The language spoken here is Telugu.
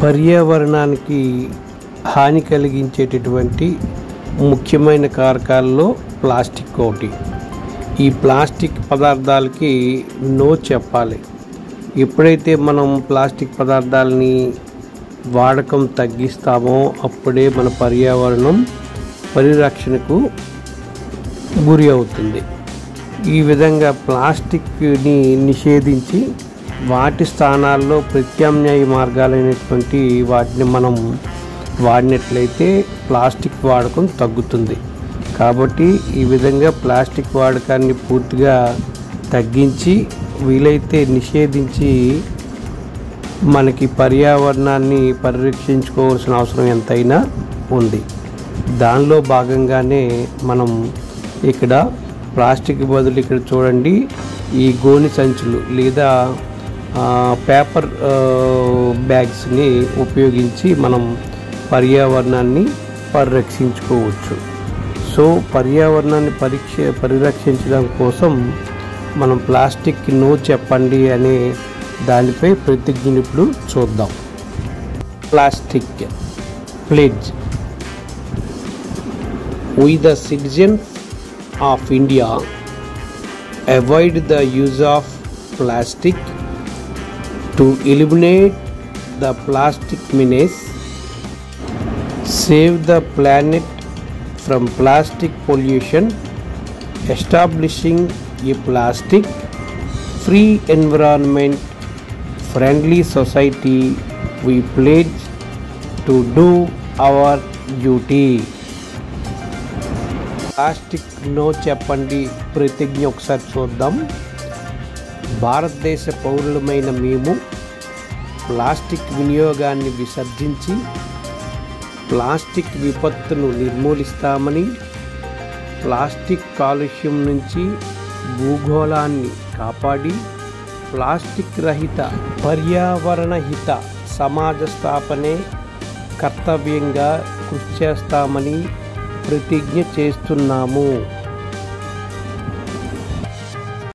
పర్యావరణానికి హాని కలిగించేటటువంటి ముఖ్యమైన కారకాల్లో ప్లాస్టిక్ ఒకటి. ఈ ప్లాస్టిక్ పదార్థాలకి నో చెప్పాలి. ఎప్పుడైతే మనం ప్లాస్టిక్ పదార్థాలని వాడకం తగ్గిస్తామో అప్పుడే మన పర్యావరణం పరిరక్షణకు గురి అవుతుంది. ఈ విధంగా ప్లాస్టిక్ని నిషేధించి వాటి స్థానాల్లో ప్రత్యామ్నాయ మార్గాలైనటువంటి వాటిని మనం వాడినట్లయితే ప్లాస్టిక్ వాడకం తగ్గుతుంది. కాబట్టి ఈ విధంగా ప్లాస్టిక్ వాడకాన్ని పూర్తిగా తగ్గించి వీలైతే నిషేధించి మనకి పర్యావరణాన్ని పరిరక్షించుకోవాల్సిన అవసరం ఎంతైనా ఉంది. దానిలో భాగంగానే మనం ఇక్కడ ప్లాస్టిక్ బదులు ఇక్కడ చూడండి ఈ గోని సంచులు లేదా పేపర్ బ్యాగ్స్ని ఉపయోగించి మనం పర్యావరణాన్ని పరిరక్షించుకోవచ్చు. సో పర్యావరణాన్ని పరిరక్షించడం కోసం మనం ప్లాస్టిక్కి నో చెప్పండి అనే దానిపై ప్రతిజ్ఞను ఇప్పుడు చూద్దాం. Plastic pledge. We the citizens of India avoid the use of plastic to eliminate the plastic menace, save the planet from plastic pollution, establishing a plastic free environment friendly society. We pledge to do our duty. Plastic no చెప్పండి ప్రతిజ్ఞ ఒకసారి చూద్దాం. భారతదేశ పౌరులమైన మేము ప్లాస్టిక్ వినియోగాన్ని విసర్జించి ప్లాస్టిక్ విపత్తును నిర్మూలిస్తామని, ప్లాస్టిక్ కాలుష్యం నుంచి భూగోళాన్ని కాపాడి ప్లాస్టిక్ రహిత పర్యావరణ హిత సమాజ స్థాపనే కర్తవ్యంగా కృషి చేస్తామని ప్రతిజ్ఞ చేస్తున్నాము.